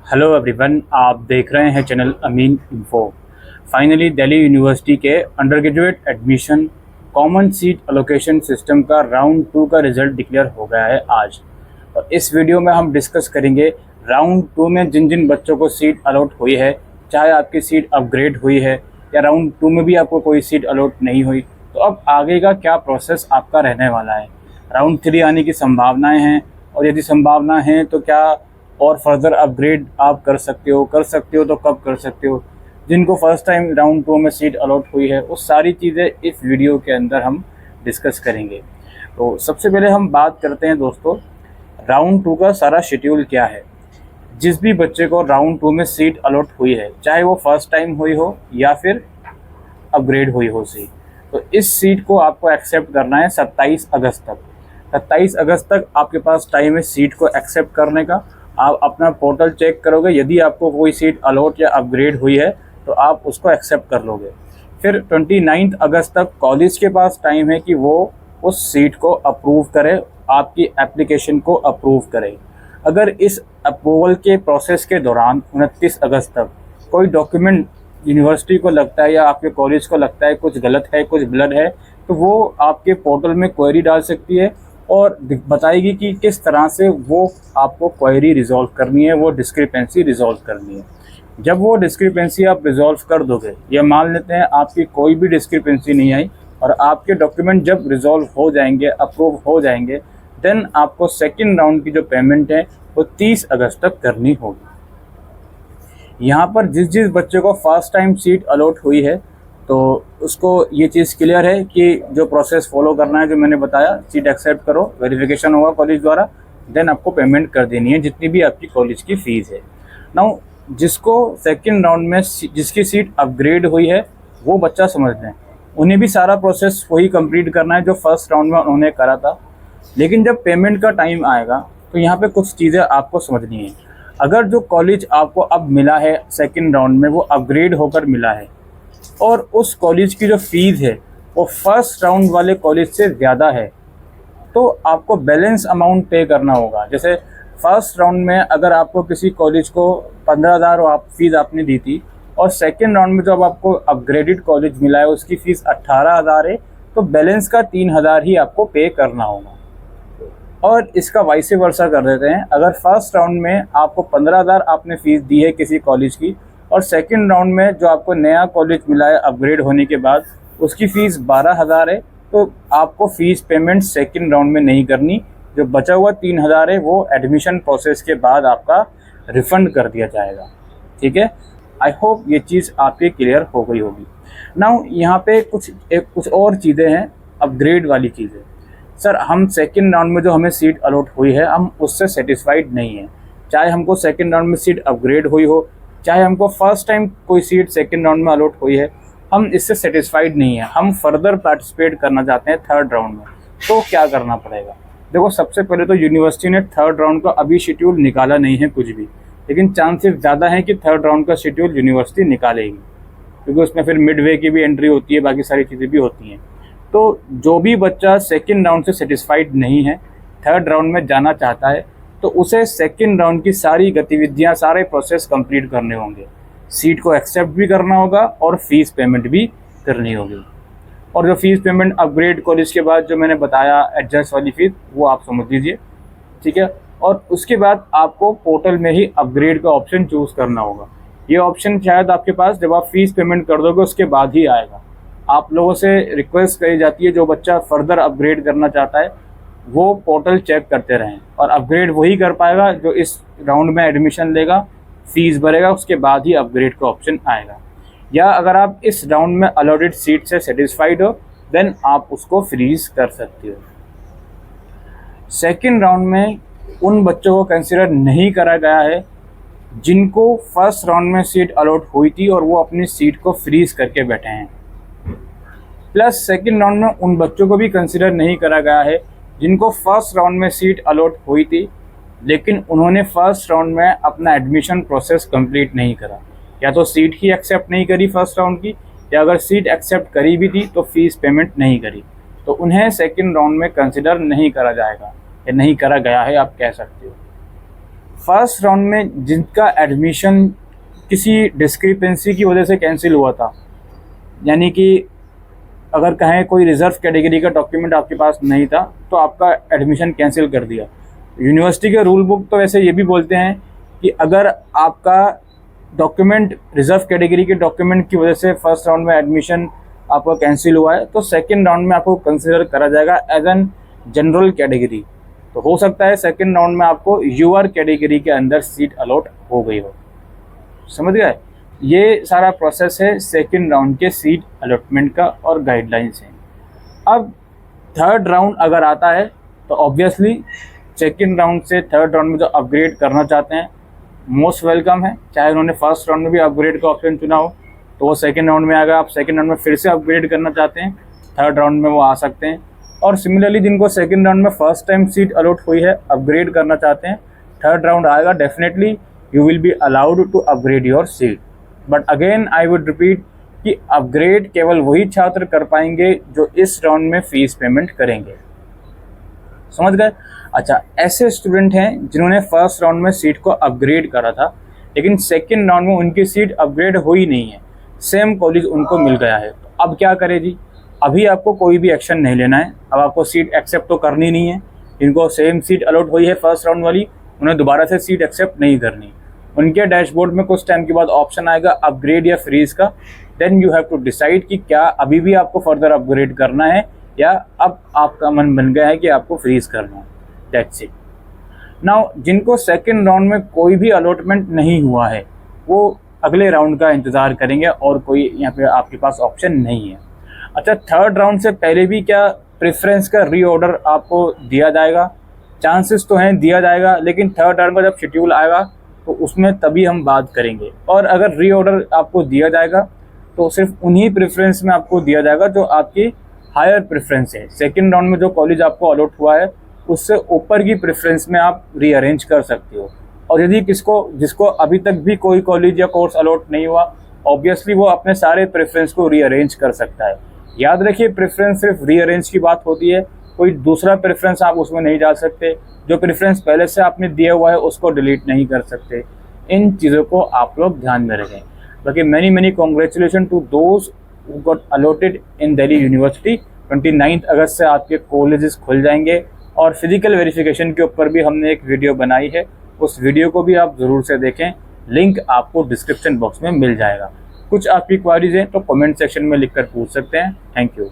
Hello everyone, आप देख रहे हैं चैनल अमीन इन्फो। फाइनली दिल्ली यूनिवर्सिटी के under graduate admission common seat allocation system का राउंड 2 का रिजल्ट डिक्लेयर हो गया है आज। और इस वीडियो में हम डिस्कस करेंगे राउंड 2 में जिन जिन बच्चों को सीट अलॉट हुई है, चाहे आपकी सीट अपग्रेड हुई है या राउंड 2 में भी आपको कोई सीट अलॉट नहीं हुई, तो अब आगे का क्या प्रोसेस आपका रहने वाला है। राउंड 3 आने की संभावनाएँ हैं, और यदि संभावना है तो क्या और फर्दर अपग्रेड आप कर सकते हो तो कब कर सकते हो। जिनको फर्स्ट टाइम राउंड 2 में सीट अलॉट हुई है, वो सारी चीज़ें इस वीडियो के अंदर हम डिस्कस करेंगे। तो सबसे पहले हम बात करते हैं दोस्तों, राउंड 2 का सारा शेड्यूल क्या है। जिस भी बच्चे को राउंड 2 में सीट अलॉट हुई है, चाहे वो फर्स्ट टाइम हुई हो या फिर अपग्रेड हुई हो सीट, तो इस सीट को आपको एक्सेप्ट करना है 27 अगस्त तक। 27 अगस्त तक आपके पास टाइम है सीट को एक्सेप्ट करने का। आप अपना पोर्टल चेक करोगे, यदि आपको कोई सीट अलॉट या अपग्रेड हुई है तो आप उसको एक्सेप्ट कर लोगे। फिर 29 अगस्त तक कॉलेज के पास टाइम है कि वो उस सीट को अप्रूव करे, आपकी एप्लीकेशन को अप्रूव करे। अगर इस अप्रूवल के प्रोसेस के दौरान 29 अगस्त तक कोई डॉक्यूमेंट यूनिवर्सिटी को लगता है या आपके कॉलेज को लगता है कुछ गलत है, कुछ ब्लड है, तो वो आपके पोर्टल में क्वेरी डाल सकती है और बताएगी कि किस तरह से वो आपको क्वेरी रिजॉल्व करनी है, वो डिस्क्रिपेंसी रिजॉल्व करनी है। जब वो डिस्क्रिपेंसी आप रिजॉल्व कर दोगे, या मान लेते हैं आपकी कोई भी डिस्क्रिपेंसी नहीं आई और आपके डॉक्यूमेंट जब रिजॉल्व हो जाएंगे, अप्रूव हो जाएंगे, देन आपको सेकेंड राउंड की जो पेमेंट है वो 30 अगस्त तक करनी होगी। यहाँ पर जिस जिस बच्चे को फर्स्ट टाइम सीट अलॉट हुई है, तो उसको ये चीज़ क्लियर है कि जो प्रोसेस फॉलो करना है, जो मैंने बताया, सीट एक्सेप्ट करो, वेरिफिकेशन होगा कॉलेज द्वारा, देन आपको पेमेंट कर देनी है जितनी भी आपकी कॉलेज की फ़ीस है। नाउ जिसको सेकंड राउंड में जिसकी सीट अपग्रेड हुई है, वो बच्चा समझ लें, उन्हें भी सारा प्रोसेस वही कंप्लीट करना है जो फर्स्ट राउंड में उन्होंने करा था। लेकिन जब पेमेंट का टाइम आएगा तो यहाँ पे कुछ चीज़ें आपको समझनी है। अगर जो कॉलेज आपको अब मिला है सेकेंड राउंड में, वो अपग्रेड होकर मिला है और उस कॉलेज की जो फीस है वो फर्स्ट राउंड वाले कॉलेज से ज़्यादा है, तो आपको बैलेंस अमाउंट पे करना होगा। जैसे फर्स्ट राउंड में अगर आपको किसी कॉलेज को 15,000 फीस आपने दी थी, और सेकेंड राउंड में जब आपको अपग्रेडेड कॉलेज मिला है उसकी फ़ीस 18,000 है, तो बैलेंस का 3,000 ही आपको पे करना होगा। और इसका वाइस वर्सा कर देते हैं, अगर फर्स्ट राउंड में आपको 15,000 आपने फ़ीस दी है किसी कॉलेज की, और सेकंड राउंड में जो आपको नया कॉलेज मिला है अपग्रेड होने के बाद, उसकी फ़ीस 12,000 है, तो आपको फ़ीस पेमेंट सेकंड राउंड में नहीं करनी। जो बचा हुआ 3,000 है वो एडमिशन प्रोसेस के बाद आपका रिफ़ंड कर दिया जाएगा। ठीक है, आई होप ये चीज़ आपकी क्लियर हो गई होगी। नाउ यहाँ पे कुछ और चीज़ें हैं, अपग्रेड वाली चीज़ें। सर, हम सेकेंड राउंड में जो हमें सीट अलॉट हुई है, हम उससे सेटिस्फाइड नहीं हैं। चाहे हमको सेकेंड राउंड में सीट अपग्रेड हुई हो, चाहे हमको फर्स्ट टाइम कोई सीट सेकेंड राउंड में अलॉट हुई है, हम इससे सेटिस्फाइड नहीं है। हम फर्दर पार्टिसिपेट करना चाहते हैं थर्ड राउंड में, तो क्या करना पड़ेगा। देखो, सबसे पहले तो यूनिवर्सिटी ने थर्ड राउंड का अभी शेड्यूल निकाला नहीं है कुछ भी, लेकिन चांसेस ज़्यादा हैं कि थर्ड राउंड का शेड्यूल यूनिवर्सिटी निकालेगी, क्योंकि उसमें फिर मिड वे की भी एंट्री होती है, बाकी सारी चीज़ें भी होती हैं। तो जो भी बच्चा सेकेंड राउंड से सेटिस्फाइड नहीं है, थर्ड राउंड में जाना चाहता है, तो उसे सेकेंड राउंड की सारी गतिविधियां, सारे प्रोसेस कंप्लीट करने होंगे। सीट को एक्सेप्ट भी करना होगा और फीस पेमेंट भी करनी होगी। और जो फीस पेमेंट अपग्रेड कॉलेज के बाद जो मैंने बताया एडजस्ट वाली फीस, वो आप समझ लीजिए। ठीक है, और उसके बाद आपको पोर्टल में ही अपग्रेड का ऑप्शन चूज़ करना होगा। ये ऑप्शन शायद आपके पास जब आप फीस पेमेंट कर दोगे उसके बाद ही आएगा। आप लोगों से रिक्वेस्ट करी जाती है, जो बच्चा फर्दर अपग्रेड करना चाहता है वो पोर्टल चेक करते रहें, और अपग्रेड वही कर पाएगा जो इस राउंड में एडमिशन लेगा, फीस भरेगा, उसके बाद ही अपग्रेड का ऑप्शन आएगा। या अगर आप इस राउंड में अलॉटेड सीट से सेटिस्फाइड हो, देन आप उसको फ्रीज कर सकते हो। सेकेंड राउंड में उन बच्चों को कंसिडर नहीं करा गया है जिनको फर्स्ट राउंड में सीट अलॉट हुई थी और वो अपनी सीट को फ्रीज करके बैठे हैं। प्लस सेकेंड राउंड में उन बच्चों को भी कंसिडर नहीं करा गया है जिनको फर्स्ट राउंड में सीट अलॉट हुई थी, लेकिन उन्होंने फर्स्ट राउंड में अपना एडमिशन प्रोसेस कंप्लीट नहीं करा, या तो सीट ही एक्सेप्ट नहीं करी फर्स्ट राउंड की, या अगर सीट एक्सेप्ट करी भी थी तो फीस पेमेंट नहीं करी, तो उन्हें सेकेंड राउंड में कंसिडर नहीं करा जाएगा, या नहीं करा गया है, आप कह सकते हो। फर्स्ट राउंड में जिनका एडमिशन किसी डिस्क्रिपेंसी की वजह से कैंसिल हुआ था, यानी कि अगर कहें कोई रिजर्व कैटेगरी का डॉक्यूमेंट आपके पास नहीं था तो आपका एडमिशन कैंसिल कर दिया। यूनिवर्सिटी के रूल बुक तो वैसे ये भी बोलते हैं कि अगर आपका डॉक्यूमेंट रिजर्व कैटेगरी के डॉक्यूमेंट की वजह से फर्स्ट राउंड में एडमिशन आपका कैंसिल हुआ है तो सेकंड राउंड में आपको कंसिडर करा जाएगा एज एन जनरल कैटेगरी। तो हो सकता है सेकंड राउंड में आपको यूआर कैटेगरी के अंदर सीट अलॉट हो गई हो। समझ गए? ये सारा प्रोसेस है सेकंड राउंड के सीट अलॉटमेंट का और गाइडलाइंस है। अब थर्ड राउंड अगर आता है तो ऑब्वियसली सेकंड राउंड से थर्ड राउंड में जो अपग्रेड करना चाहते हैं मोस्ट वेलकम है। चाहे उन्होंने फर्स्ट राउंड में भी अपग्रेड का ऑप्शन चुना हो तो वो सेकंड राउंड में आएगा। आप सेकंड राउंड में फिर से अपग्रेड करना चाहते हैं थर्ड राउंड में वो आ सकते हैं। और सिमिलरली जिनको सेकंड राउंड में फर्स्ट टाइम सीट अलॉट हुई है अपग्रेड करना चाहते हैं, थर्ड राउंड आएगा, definitely you will be allowed to upgrade your seat. But again I would repeat कि अपग्रेड केवल वही छात्र कर पाएंगे जो इस राउंड में फीस पेमेंट करेंगे। समझ गए? अच्छा, ऐसे स्टूडेंट हैं जिन्होंने फर्स्ट राउंड में सीट को अपग्रेड करा था लेकिन सेकंड राउंड में उनकी सीट अपग्रेड हुई नहीं है, सेम कॉलेज उनको मिल गया है। तो अब क्या करें जी? अभी आपको कोई भी एक्शन नहीं लेना है। अब आपको सीट एक्सेप्ट तो करनी नहीं है। जिनको सेम सीट अलॉट हुई है फर्स्ट राउंड वाली उन्हें दोबारा से सीट एक्सेप्ट नहीं करनी। उनके डैशबोर्ड में कुछ टाइम के बाद ऑप्शन आएगा अपग्रेड या फ्रीज का। Then you have to decide कि क्या अभी भी आपको फर्दर अपग्रेड करना है या अब आपका मन बन गया है कि आपको फ्रीज करना है। That's it. नाउ जिनको सेकंड राउंड में कोई भी अलॉटमेंट नहीं हुआ है वो अगले राउंड का इंतज़ार करेंगे और कोई यहाँ पे आपके पास ऑप्शन नहीं है। अच्छा, थर्ड राउंड से पहले भी क्या प्रेफरेंस का रीऑर्डर आपको दिया जाएगा? चांसेस तो हैं दिया जाएगा, लेकिन थर्ड राउंड का जब शेड्यूल आएगा तो उसमें तभी हम बात करेंगे। और अगर रीऑर्डर आपको दिया जाएगा तो सिर्फ उन्हीं प्रेफरेंस में आपको दिया जाएगा जो आपकी हायर प्रेफरेंस है। सेकंड राउंड में जो कॉलेज आपको अलॉट हुआ है उससे ऊपर की प्रेफरेंस में आप रीअरेंज कर सकते हो। और यदि जिसको अभी तक भी कोई कॉलेज या कोर्स अलॉट नहीं हुआ, ऑब्वियसली वो अपने सारे प्रेफरेंस को रीअरेंज कर सकता है। याद रखिए, प्रेफरेंस सिर्फ रीअरेंज की बात होती है, कोई दूसरा प्रेफरेंस आप उसमें नहीं डाल सकते। जो प्रेफरेंस पहले से आपने दिया हुआ है उसको डिलीट नहीं कर सकते। इन चीज़ों को आप लोग ध्यान में रखें। बाकी many congratulation to those who got allotted in Delhi university. 29 अगस्त से आपके कॉलेजेस खुल जाएंगे और फिजिकल वेरिफिकेशन के ऊपर भी हमने एक वीडियो बनाई है, उस वीडियो को भी आप ज़रूर से देखें। लिंक आपको डिस्क्रिप्शन बॉक्स में मिल जाएगा। कुछ आपकी क्वारीज हैं तो कमेंट सेक्शन में लिखकर पूछ सकते हैं। Thank you.